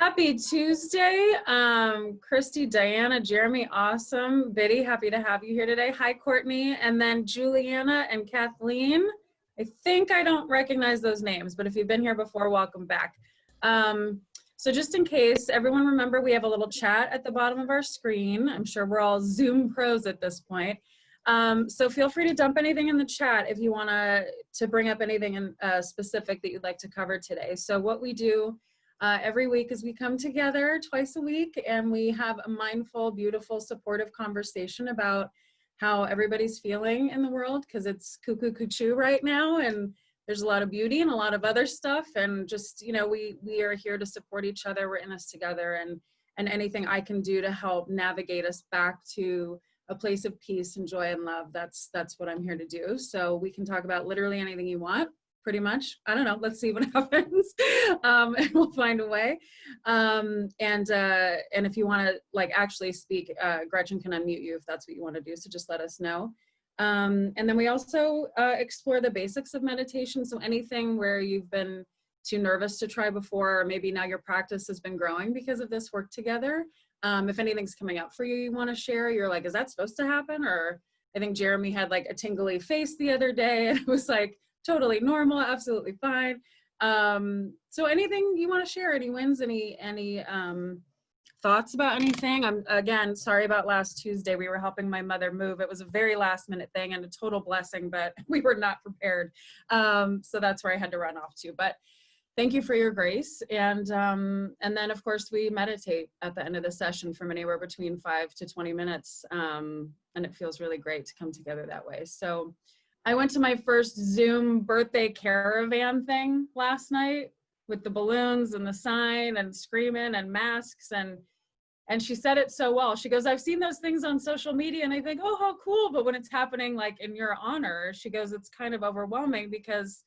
Happy Tuesday. Christy, Diana, Jeremy, awesome. Biddy, happy to have you here today. Hi, Courtney. And then Juliana and Kathleen. I think I don't recognize those names, but if you've been here before, welcome back. So just in case, everyone remember we have a little chat at the bottom of our screen. I'm sure we're all Zoom pros at this point. So feel free to dump anything in the chat if you want to bring up anything in, specific that you'd like to cover today. So what we do every week is we come together twice a week and we have a mindful, beautiful, supportive conversation about how everybody's feeling in the world, because it's cuckoo cuckoo right now and there's a lot of beauty and a lot of other stuff, and just, you know, we are here to support each other. We're in this together, and anything I can do to help navigate us back to a place of peace and joy and love, that's what I'm here to do. So we can talk about literally anything you want, pretty much. I don't know, let's see what happens. And we'll find a way. And if you want to like actually speak, Gretchen can unmute you if that's what you want to do, so just let us know. And then we also explore the basics of meditation. So anything where you've been too nervous to try before, or maybe now your practice has been growing because of this work together. If anything's coming up for you, you want to share, you're like, is that supposed to happen? Or I think Jeremy had like a tingly face the other day and it was like totally normal, absolutely fine. So anything you want to share, any wins, any thoughts about anything? I'm again sorry about last Tuesday. We were helping my mother move. It was a very last minute thing and a total blessing, but we were not prepared. So that's where I had to run off to. But thank you for your grace. And then of course we meditate at the end of the session from anywhere between 5 to 20 minutes. And it feels really great to come together that way. So I went to my first Zoom birthday caravan thing last night with the balloons and the sign and screaming and masks, and she said it so well. She goes, I've seen those things on social media and I think, oh, how cool. But when it's happening like in your honor, she goes, it's kind of overwhelming because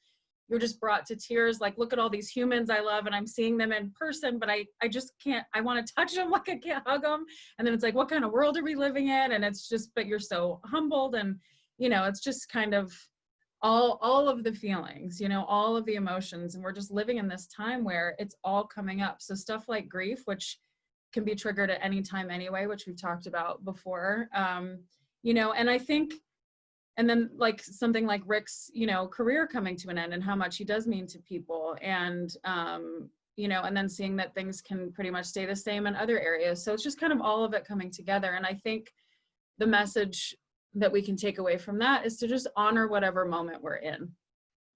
you're just brought to tears. Like, look at all these humans I love and I'm seeing them in person, but I just can't, I want to touch them, like I can't hug them. And then it's like, what kind of world are we living in? And it's just, but you're so humbled, and you know, it's just kind of all of the feelings, you know, all of the emotions. And we're just living in this time where it's all coming up. So stuff like grief, which can be triggered at any time anyway, which we've talked about before, you know, and I think, and then like something like Rick's, you know, career coming to an end and how much he does mean to people, and, you know, and then seeing that things can pretty much stay the same in other areas. So it's just kind of all of it coming together. And I think the message that we can take away from that is to just honor whatever moment we're in.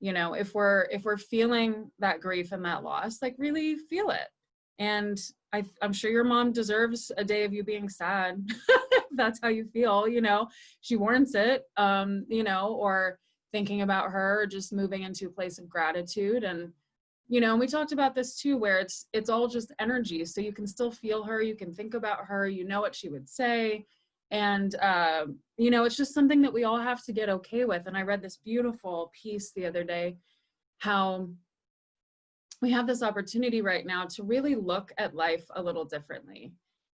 You know, if we're feeling that grief and that loss, like really feel it. And I'm sure your mom deserves a day of you being sad. If that's how you feel, you know, she warrants it, you know, or thinking about her, or just moving into a place of gratitude. And, you know, and we talked about this too, where it's all just energy. So you can still feel her, you can think about her, you know what she would say. And, you know, it's just something that we all have to get okay with. And I read this beautiful piece the other day, how we have this opportunity right now to really look at life a little differently.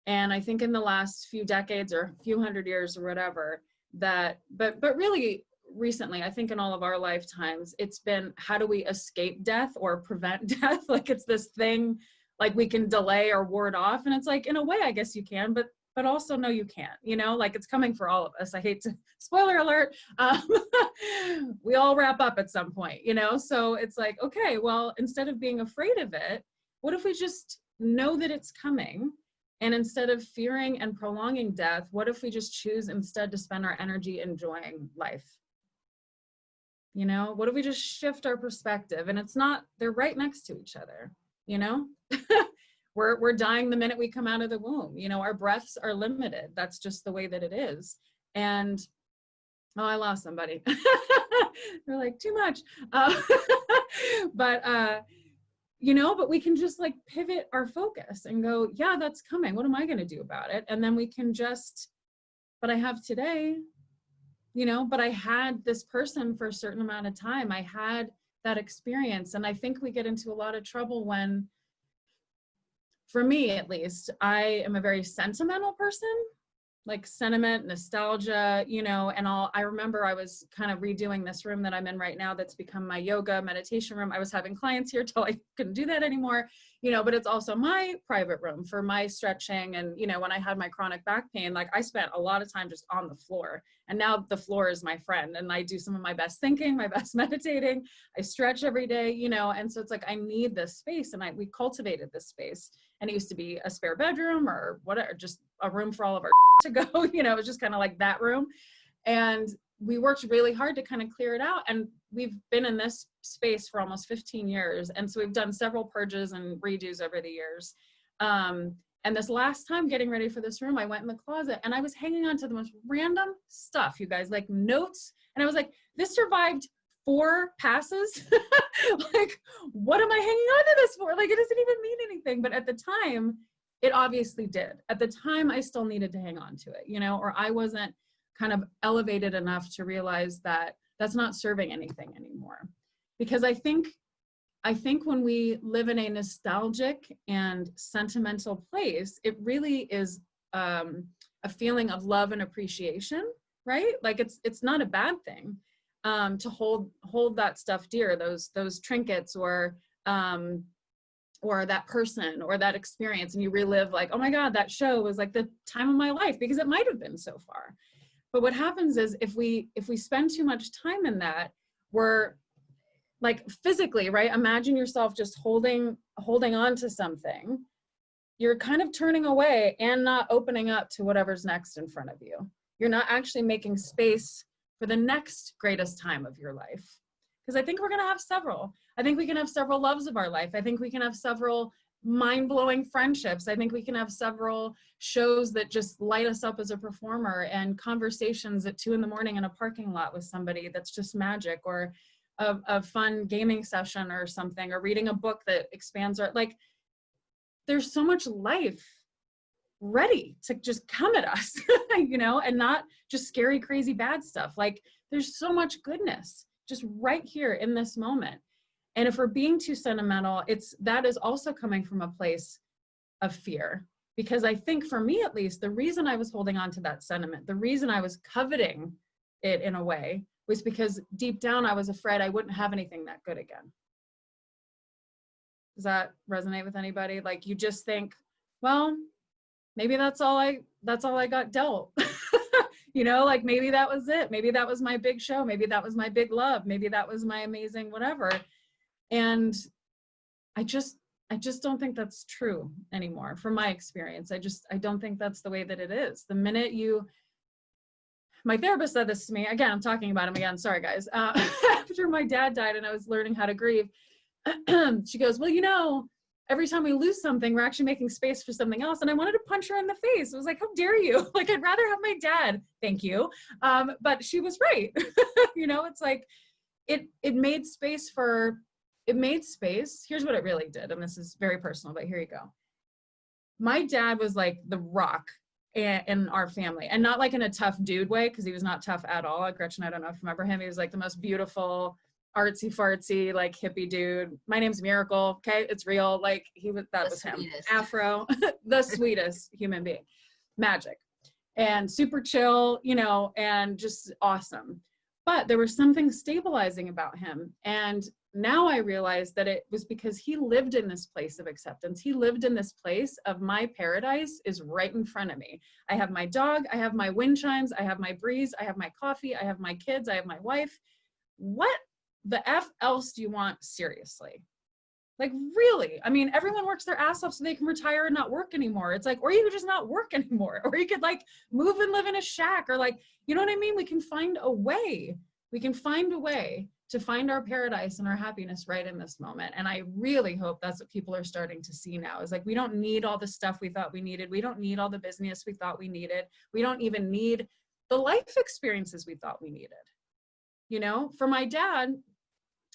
And I think in the last few decades or a few hundred years or whatever, that, but really recently, I think in all of our lifetimes, it's been, how do we escape death or prevent death? Like it's this thing, like we can delay or ward off. And it's like, in a way, I guess you can, but also no, you can't, you know, like it's coming for all of us. I hate to, spoiler alert, we all wrap up at some point, you know? So it's like, okay, well, instead of being afraid of it, what if we just know that it's coming? And instead of fearing and prolonging death, what if we just choose instead to spend our energy enjoying life? You know, what if we just shift our perspective? And it's not, they're right next to each other, you know? We're dying the minute we come out of the womb. You know, our breaths are limited. That's just the way that it is. And, oh, I lost somebody. They're like, too much. But, you know, but we can just like pivot our focus and go, yeah, that's coming. What am I going to do about it? And then we can just, but I have today, you know, but I had this person for a certain amount of time. I had that experience. And I think we get into a lot of trouble when, for me at least, I am a very sentimental person, like sentiment, nostalgia, you know, and I remember I was kind of redoing this room that I'm in right now that's become my yoga meditation room. I was having clients here till I couldn't do that anymore, you know, but it's also my private room for my stretching. And, you know, when I had my chronic back pain, like I spent a lot of time just on the floor, and now the floor is my friend, and I do some of my best thinking, my best meditating. I stretch every day, you know, and so it's like, I need this space, and we cultivated this space, and it used to be a spare bedroom or whatever, just a room for all of our to go, you know, it was just kind of like that room. And we worked really hard to kind of clear it out. And we've been in this space for almost 15 years. And so we've done several purges and redos over the years. And this last time getting ready for this room, I went in the closet and I was hanging on to the most random stuff, you guys, like notes. And I was like, this survived 4 passes. Like, what am I hanging on to this for? Like, it doesn't even mean anything. But at the time, it obviously did. At the time, I still needed to hang on to it, you know, or I wasn't kind of elevated enough to realize that that's not serving anything anymore. Because I think when we live in a nostalgic and sentimental place, it really is a feeling of love and appreciation, right? Like it's not a bad thing to hold that stuff dear, those trinkets or that person or that experience, and you relive like, oh my God, that show was like the time of my life, because it might have been so far. But what happens is if we spend too much time in that, we're like physically, right? Imagine yourself just holding on to something. You're kind of turning away and not opening up to whatever's next in front of you. You're not actually making space for the next greatest time of your life. Because I think we're going to have several. I think we can have several loves of our life. I think we can have several mind-blowing friendships. I think we can have several shows that just light us up as a performer, and conversations at 2 a.m. in a parking lot with somebody that's just magic, or a fun gaming session or something, or reading a book that expands our, like, there's so much life ready to just come at us, you know, and not just scary, crazy, bad stuff. Like, there's so much goodness just right here in this moment. And if we're being too sentimental, that is also coming from a place of fear. Because I think, for me at least, the reason I was holding on to that sentiment, the reason I was coveting it in a way, was because deep down I was afraid I wouldn't have anything that good again. Does that resonate with anybody? Like, you just think, well, maybe that's all I got dealt. You know, like, maybe that was it. Maybe that was my big show. Maybe that was my big love. Maybe that was my amazing whatever. And I just don't think that's true anymore, from my experience. I don't think that's the way that it is. The minute my therapist said this to me, again, I'm talking about him again, sorry guys, after my dad died and I was learning how to grieve, she goes, well, you know, every time we lose something, we're actually making space for something else. And I wanted to punch her in the face. I was like, how dare you? Like, I'd rather have my dad. Thank you. But she was right. You know, it's like, it made space. Here's what it really did. And this is very personal, but here you go. My dad was like the rock in our family, and not like in a tough dude way, because he was not tough at all. Gretchen, I don't know if you remember him. He was like the most beautiful, artsy fartsy, like hippie dude. My name's Miracle. Okay. It's real. Like, that was him. Afro, the sweetest human being, magic, and super chill, you know, and just awesome. But there was something stabilizing about him. And now I realize that it was because he lived in this place of acceptance. He lived in this place of, my paradise is right in front of me. I have my dog, I have my wind chimes, I have my breeze, I have my coffee, I have my kids, I have my wife. What the F else do you want, seriously? Like, really? I mean, everyone works their ass off so they can retire and not work anymore. It's like, or you could just not work anymore, or you could like move and live in a shack, or like, you know what I mean? We can find a way. We can find a way to find our paradise and our happiness right in this moment. And I really hope that's what people are starting to see now, is like, we don't need all the stuff we thought we needed. We don't need all the business we thought we needed. We don't even need the life experiences we thought we needed. You know, for my dad,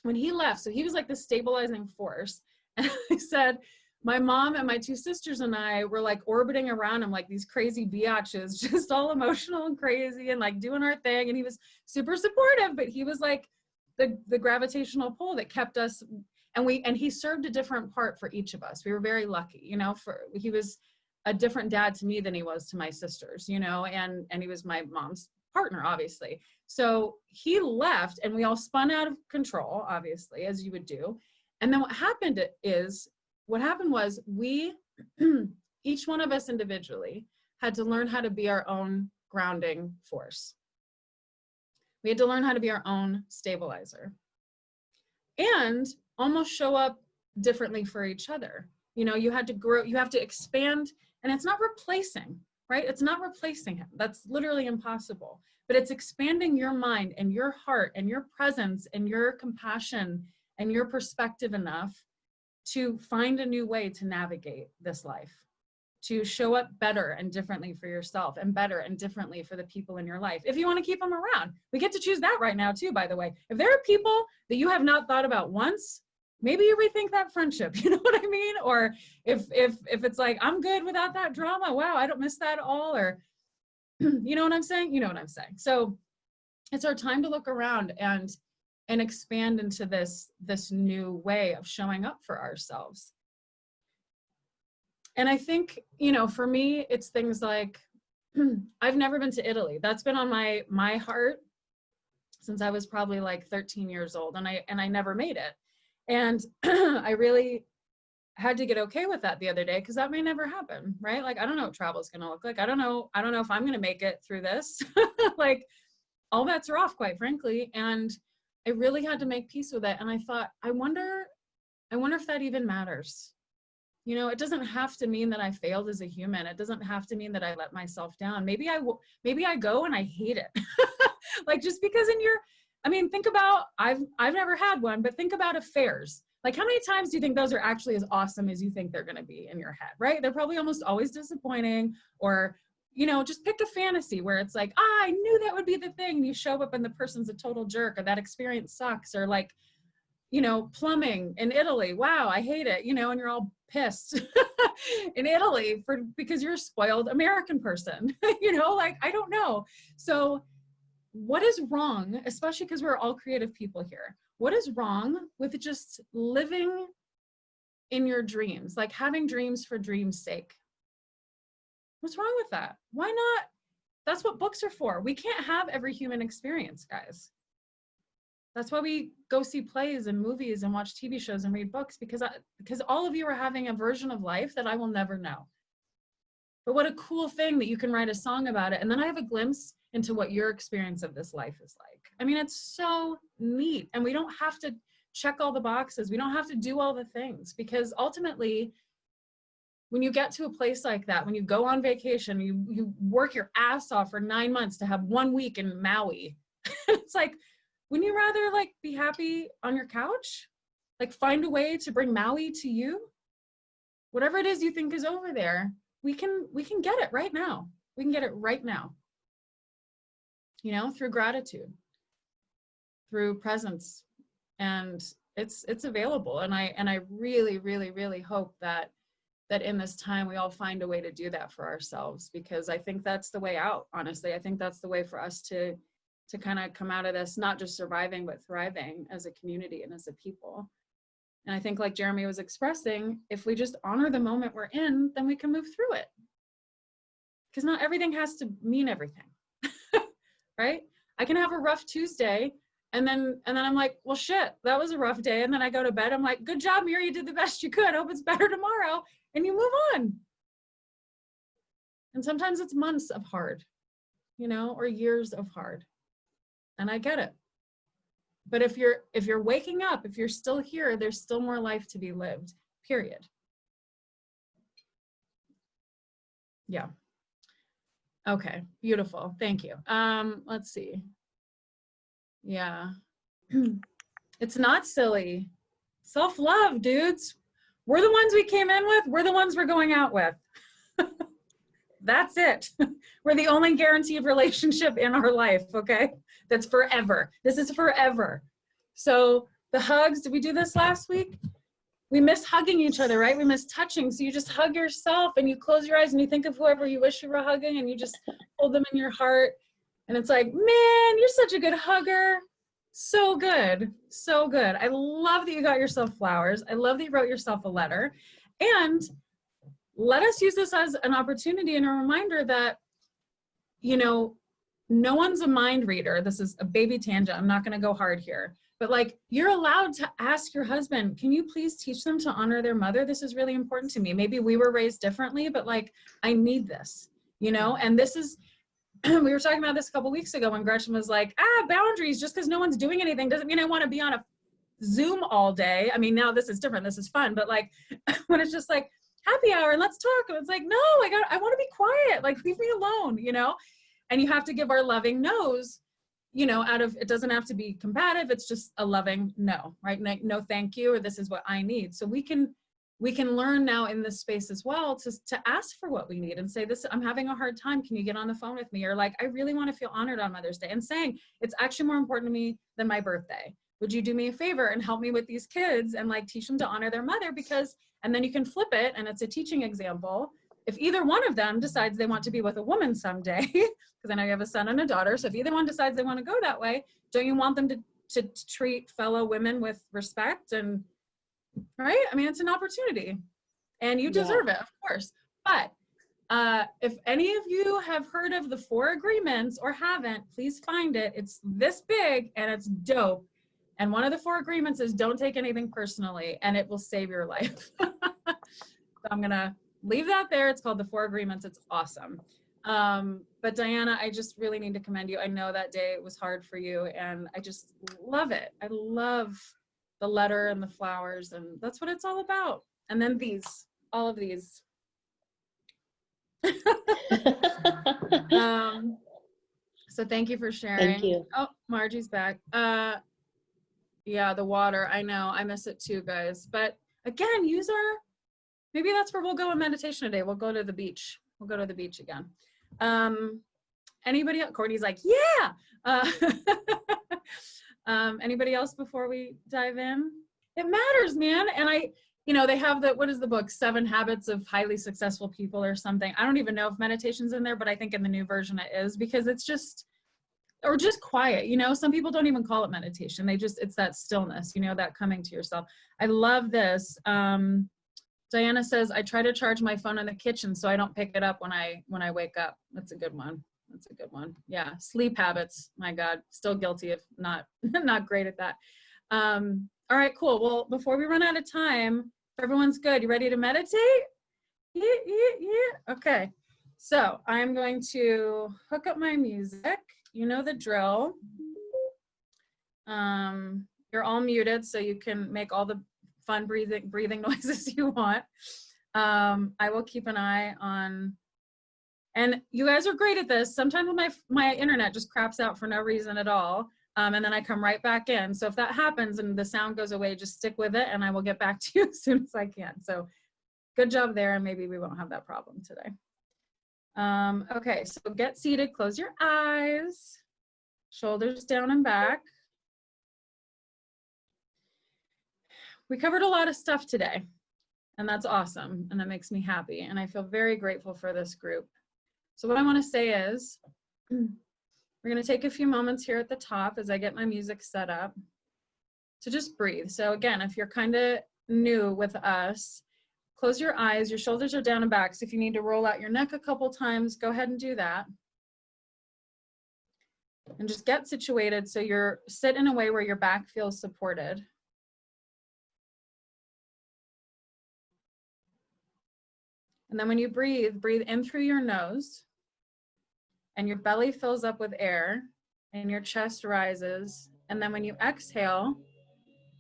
when he left, so he was like the stabilizing force. And I said, my mom and my 2 sisters and I were like orbiting around him like these crazy biatches, just all emotional and crazy and like doing our thing. And he was super supportive, but he was like the gravitational pull that kept us. And he served a different part for each of us. We were very lucky, you know, he was a different dad to me than he was to my sisters, you know, and he was my mom's partner, obviously. So he left and we all spun out of control, obviously, as you would do. And then what happened is what happened was we, each one of us individually, had to learn how to be our own grounding force. We had to learn how to be our own stabilizer and almost show up differently for each other. You know, you had to grow, you have to expand, and it's not replacing, right? It's not replacing him. That's literally impossible. But it's expanding your mind and your heart and your presence and your compassion and your perspective enough to find a new way to navigate this life, to show up better and differently for yourself and better and differently for the people in your life. If you want to keep them around, we get to choose that right now too, by the way. If there are people that you have not thought about once, maybe you rethink that friendship, you know what I mean? Or if it's like, I'm good without that drama, wow, I don't miss that at all, or you know what I'm saying? You know what I'm saying. So it's our time to look around and expand into this new way of showing up for ourselves. And I think, you know, for me, it's things like, I've never been to Italy. That's been on my heart since I was probably like 13 years old, and I never made it. And I really had to get okay with that the other day, because that may never happen, right? Like, I don't know what travel is going to look like. I don't know if I'm going to make it through this. Like, all bets are off, quite frankly. And I really had to make peace with it. And I thought, I wonder if that even matters. You know, it doesn't have to mean that I failed as a human. It doesn't have to mean that I let myself down. Maybe I go and I hate it. Like, just because think about, I've never had one, but think about affairs. Like, how many times do you think those are actually as awesome as you think they're going to be in your head, right? They're probably almost always disappointing. Or, you know, just pick a fantasy where it's like, I knew that would be the thing. And you show up and the person's a total jerk, or that experience sucks. Or like, you know, plumbing in Italy. Wow, I hate it. You know, and you're all pissed in Italy because you're a spoiled American person. You know, like, I don't know. So what is wrong, especially because we're all creative people here, what is wrong with just living in your dreams, like having dreams for dreams' sake? What's wrong with that? Why not? That's what books are for. We can't have every human experience, guys. That's why we go see plays and movies and watch TV shows and read books, because all of you are having a version of life that I will never know. But what a cool thing that you can write a song about it, and then I have a glimpse into what your experience of this life is like. I mean, it's so neat. And we don't have to check all the boxes. We don't have to do all the things, because ultimately, when you get to a place like that, when you go on vacation, you work your ass off for 9 months to have 1 week in Maui. It's like, wouldn't you rather like be happy on your couch? Like, find a way to bring Maui to you? Whatever it is you think is over there, we can get it right now. We can get it right now. You know, through gratitude, through presence, and it's available. And I really, really, really hope that in this time we all find a way to do that for ourselves, because I think that's the way out. Honestly, I think that's the way for us to kind of come out of this, not just surviving, but thriving as a community and as a people. And I think, like Jeremy was expressing, if we just honor the moment we're in, then we can move through it. Because not everything has to mean everything. Right? I can have a rough Tuesday, and then I'm like, well, shit, that was a rough day. And then I go to bed. I'm like, good job, Mira, you did the best you could. Hope it's better tomorrow. And you move on. And sometimes it's months of hard, you know, or years of hard. And I get it. But if you're waking up, if you're still here, there's still more life to be lived, period. Yeah. Okay, beautiful. Thank you. Let's see. Yeah. It's not silly. Self-love, dudes. We're the ones we came in with. We're the ones we're going out with. That's it. We're the only guaranteed relationship in our life, okay? That's forever. This is forever. So the hugs, did we do this last week? We miss hugging each other, right? We miss touching. So you just hug yourself and you close your eyes and you think of whoever you wish you were hugging and you just hold them in your heart. And it's like, man, you're such a good hugger. So good. So good. I love that you got yourself flowers. I love that you wrote yourself a letter. And let us use this as an opportunity and a reminder that, you know, no one's a mind reader. This is a baby tangent. I'm not going to go hard here. But like, you're allowed to ask your husband, can you please teach them to honor their mother? This is really important to me. Maybe we were raised differently, but like, I need this, you know? And this is, we were talking about this a couple weeks ago when Gretchen was like, boundaries, just because no one's doing anything doesn't mean I want to be on a Zoom all day. I mean, now this is different. This is fun. But like, when it's just like happy hour and let's talk. And it's like, no, I want to be quiet. Like, leave me alone, you know? And you have to give our loving no's, you know, out of, it doesn't have to be combative. It's just a loving no, right? No, thank you. Or this is what I need. So we can learn now in this space as well to ask for what we need and say, this, I'm having a hard time. Can you get on the phone with me? Or like, I really want to feel honored on Mother's Day, and saying it's actually more important to me than my birthday. Would you do me a favor and help me with these kids and like teach them to honor their mother? Because, and then you can flip it, and it's a teaching example. If either one of them decides they want to be with a woman someday, because I know you have a son and a daughter, so if either one decides they want to go that way, don't you want them to treat fellow women with respect? And right? I mean, it's an opportunity, and you deserve it, of course. But if any of you have heard of the 4 agreements or haven't, please find it. It's this big and it's dope. And one of the 4 agreements is don't take anything personally, and it will save your life. So I'm gonna leave that there. It's called the 4 agreements. It's awesome. But Diana, I just really need to commend you. I know that day was hard for you, and I just love it. I love the letter and the flowers, and that's what it's all about. And then these, all of these. So thank you for sharing. Thank you. Oh, Margie's back. Yeah, the water, I know, I miss it too, guys. But again, maybe that's where we'll go in meditation today. We'll go to the beach. We'll go to the beach again. Anybody else? Courtney's like, yeah. Anybody else before we dive in? It matters, man. And they have what is the book? 7 Habits of Highly Successful People or something. I don't even know if meditation's in there, but I think in the new version it is, because it's just quiet. You know, some people don't even call it meditation. It's that stillness, you know, that coming to yourself. I love this. Diana says, I try to charge my phone in the kitchen so I don't pick it up when I wake up. That's a good one. That's a good one. Yeah. Sleep habits. My God, still guilty of not great at that. All right, cool. Well, before we run out of time, if everyone's good, you ready to meditate? Yeah. Okay. So I'm going to hook up my music. You know the drill. You're all muted, so you can make all the fun breathing noises you want. I will keep an eye on, and you guys are great at this. Sometimes my internet just craps out for no reason at all. And then I come right back in. So if that happens and the sound goes away, just stick with it and I will get back to you as soon as I can. So good job there, and maybe we won't have that problem today. Okay, so get seated, close your eyes, shoulders down and back. We covered a lot of stuff today, and that's awesome, and that makes me happy, and I feel very grateful for this group. So what I want to say is, we're going to take a few moments here at the top as I get my music set up to just breathe. So again, if you're kind of new with us, close your eyes, your shoulders are down and back. So if you need to roll out your neck a couple times, go ahead and do that. And just get situated so you're sit in a way where your back feels supported. And then when you breathe in through your nose, and your belly fills up with air, and your chest rises. And then when you exhale,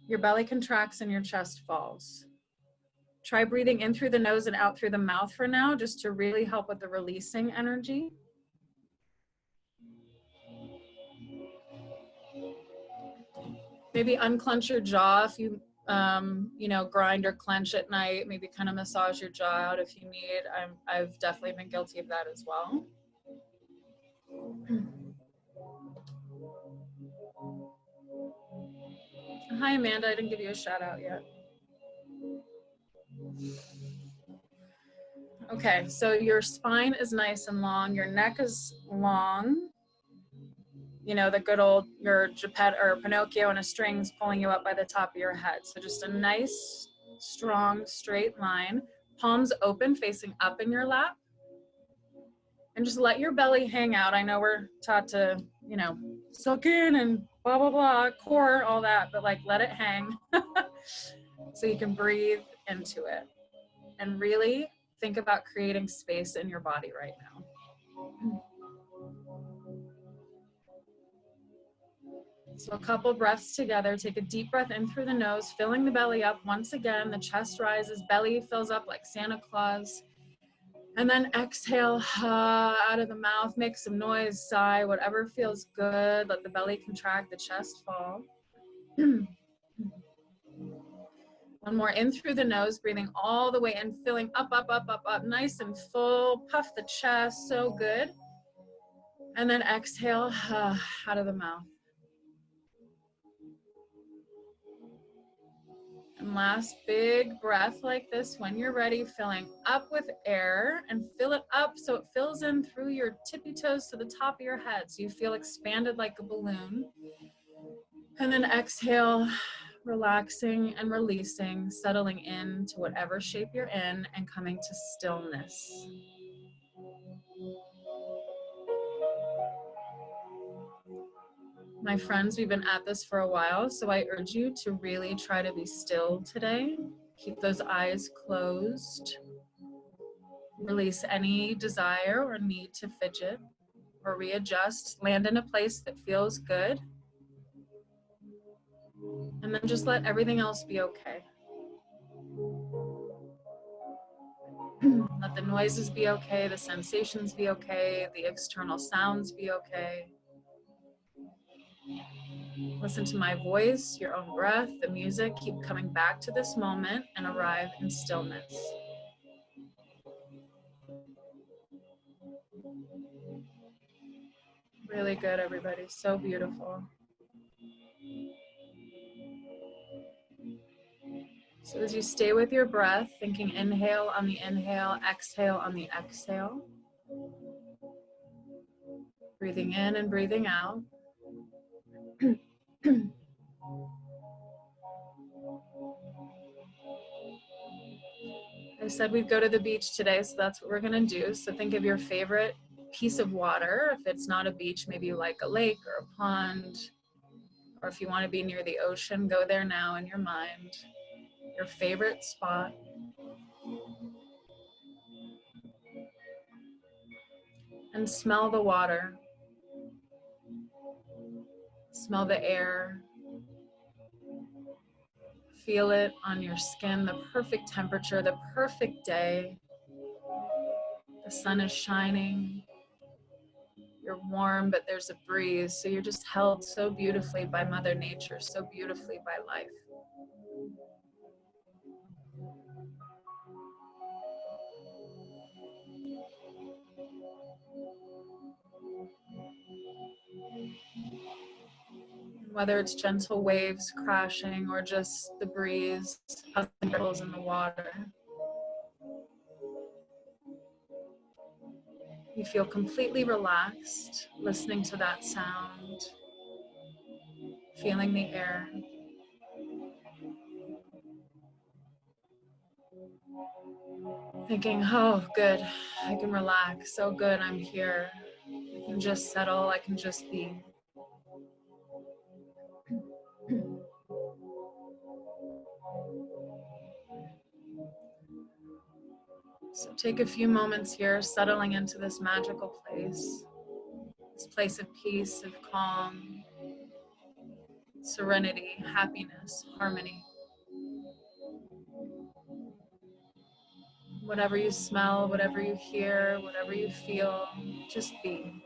your belly contracts and your chest falls. Try breathing in through the nose and out through the mouth for now, just to really help with the releasing energy. Maybe unclench your jaw if you, grind or clench at night. Maybe kind of massage your jaw out if you need. I've definitely been guilty of that as well. Hi, Amanda. I didn't give you a shout out yet. Okay, so your spine is nice and long. Your neck is long. You know, the good old, your Geppetto or Pinocchio and a string's pulling you up by the top of your head. So just a nice, strong, straight line. Palms open, facing up in your lap. And just let your belly hang out. I know we're taught to, suck in and blah, blah, blah, core, all that, but like let it hang so you can breathe into it and really think about creating space in your body right now. So a couple breaths together. Take a deep breath in through the nose, filling the belly up. Once again, the chest rises, belly fills up like Santa Claus. And then exhale out of the mouth, make some noise, sigh, whatever feels good. Let the belly contract, the chest fall. One more in through the nose, breathing all the way in, filling up, up, up, up, up, nice and full. Puff the chest, so good. And then exhale out of the mouth. And last big breath like this when you're ready, filling up with air and fill it up so it fills in through your tippy toes to the top of your head so you feel expanded like a balloon. And then exhale, relaxing and releasing, settling into whatever shape you're in and coming to stillness. My friends, we've been at this for a while, so I urge you to really try to be still today. Keep those eyes closed. Release any desire or need to fidget or readjust. Land in a place that feels good. And then just let everything else be okay. Let the noises be okay, the sensations be okay, the external sounds be okay. Listen to my voice, your own breath, the music. Keep coming back to this moment and arrive in stillness. Really good, everybody. So beautiful. So as you stay with your breath, thinking inhale on the inhale, exhale on the exhale. Breathing in and breathing out. I said we'd go to the beach today, so that's what we're gonna do. So think of your favorite piece of water. If it's not a beach, maybe you like a lake or a pond, or if you wanna be near the ocean, go there now in your mind. Your favorite spot. And smell the water. Smell the air. Feel it on your skin, the perfect temperature, the perfect day. The sun is shining. You're warm, but there's a breeze. So you're just held so beautifully by Mother Nature, so beautifully by life. Whether it's gentle waves crashing or just the breeze, ripples in the water. You feel completely relaxed, listening to that sound, feeling the air. Thinking, oh, good, I can relax, so good, I'm here. I can just settle, I can just be. So take a few moments here, settling into this magical place, this place of peace, of calm, serenity, happiness, harmony. Whatever you smell, whatever you hear, whatever you feel, just be.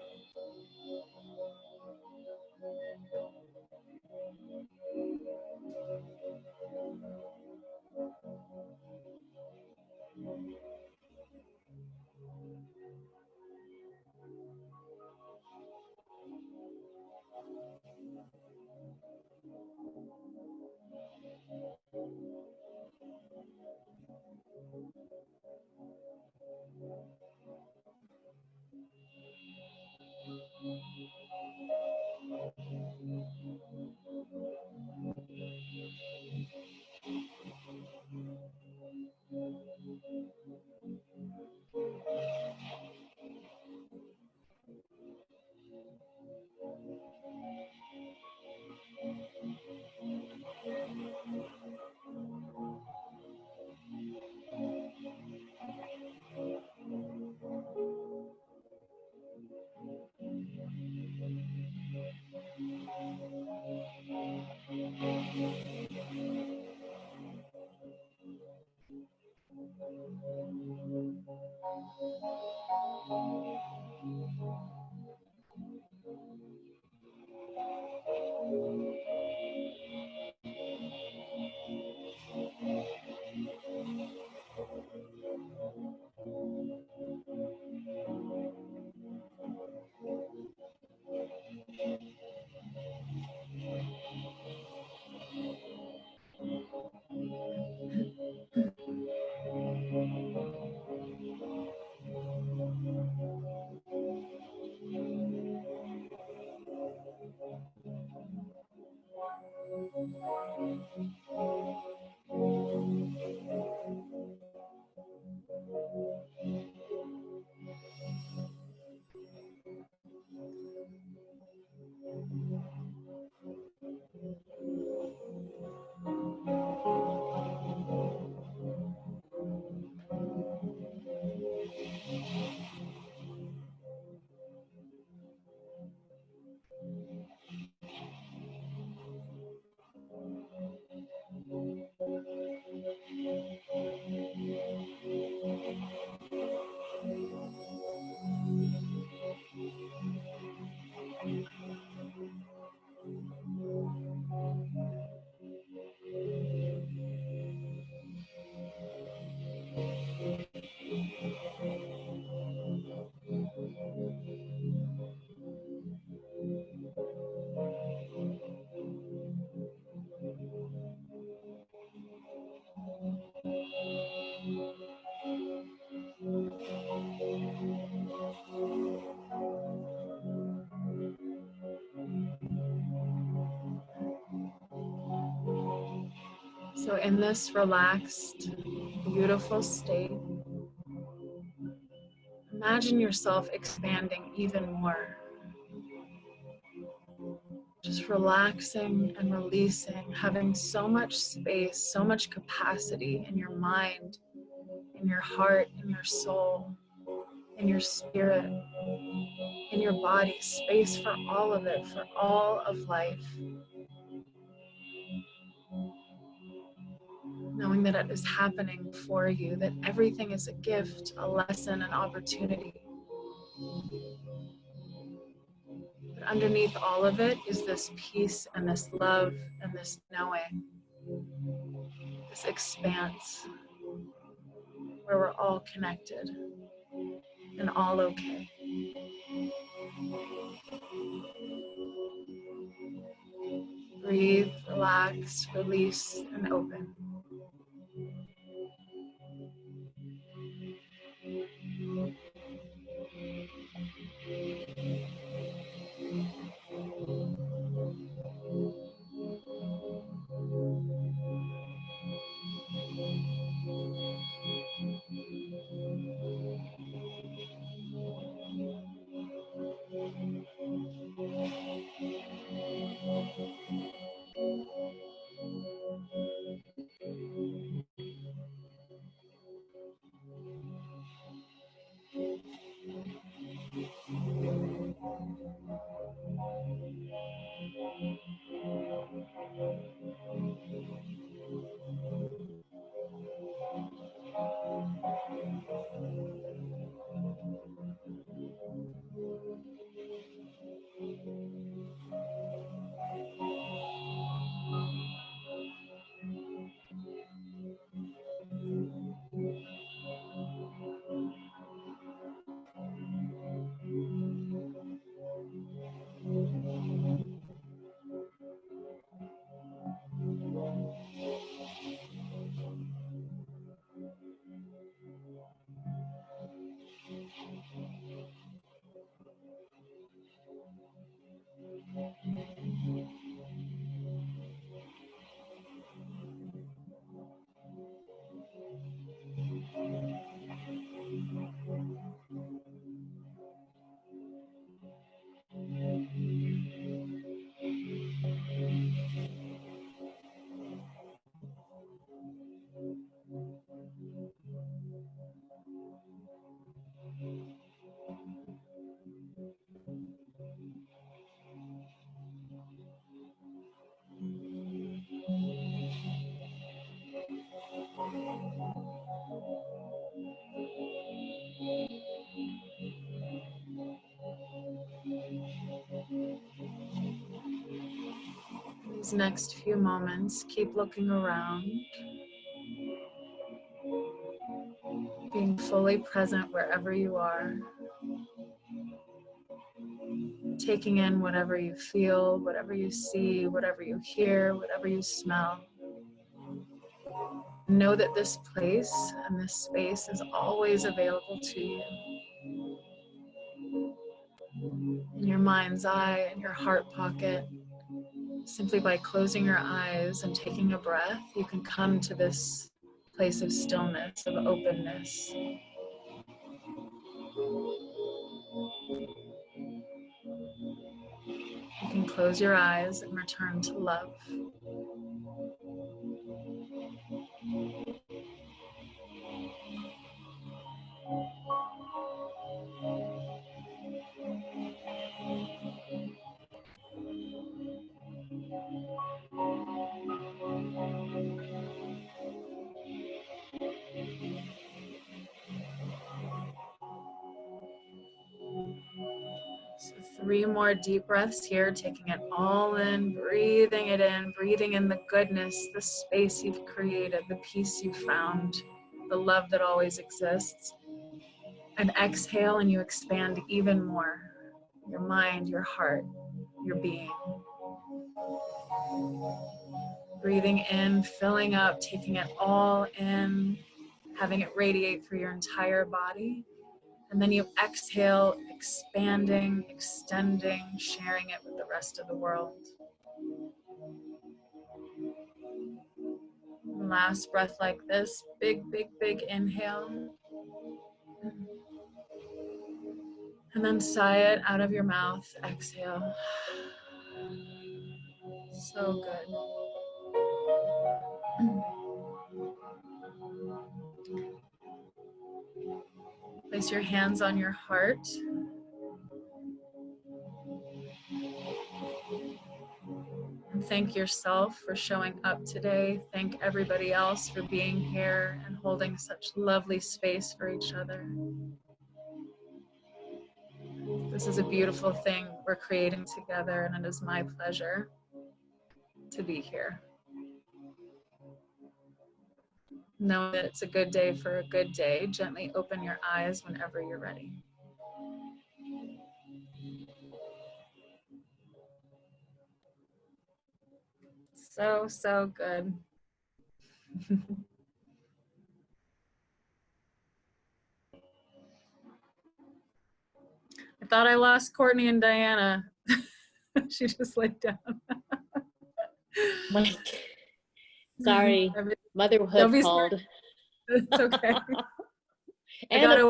So in this relaxed, beautiful state, imagine yourself expanding even more. Just relaxing and releasing, having so much space, so much capacity in your mind, in your heart, in your soul, in your spirit, in your body, space for all of it, for all of life. Knowing that it is happening for you, that everything is a gift, a lesson, an opportunity. But underneath all of it is this peace and this love and this knowing, this expanse where we're all connected and all okay. Breathe, relax, release, and open. These next few moments, keep looking around, being fully present wherever you are, taking in whatever you feel, whatever you see, whatever you hear, whatever you smell. Know that this place and this space is always available to you. In your mind's eye, in your heart pocket, Simply by closing your eyes and taking a breath, you can come to this place of stillness, of openness. You can close your eyes and return to love. So 3 more deep breaths here, taking it all in, breathing in the goodness, the space you've created, the peace you've found, the love that always exists. And exhale and you expand even more. Your mind, your heart, your being. Breathing in, filling up, taking it all in, having it radiate through your entire body. And then you exhale, expanding, extending, sharing it with the rest of the world. Last breath like this, big, big, big inhale. And then sigh it out of your mouth, exhale. So good. Place your hands on your heart. And thank yourself for showing up today. Thank everybody else for being here and holding such lovely space for each other. This is a beautiful thing we're creating together, and it is my pleasure to be here. Know that it's a good day for a good day. Gently open your eyes whenever you're ready. So, so good. I thought I lost Courtney and Diana. She just laid down. Sorry, motherhood called. It's okay. I got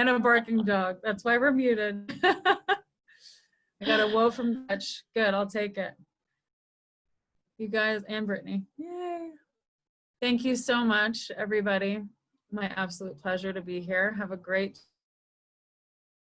a barking dog. That's why we're muted. I got a woe from Dutch. Good, I'll take it. You guys and Brittany. Yay. Thank you so much, everybody. My absolute pleasure to be here. Have a great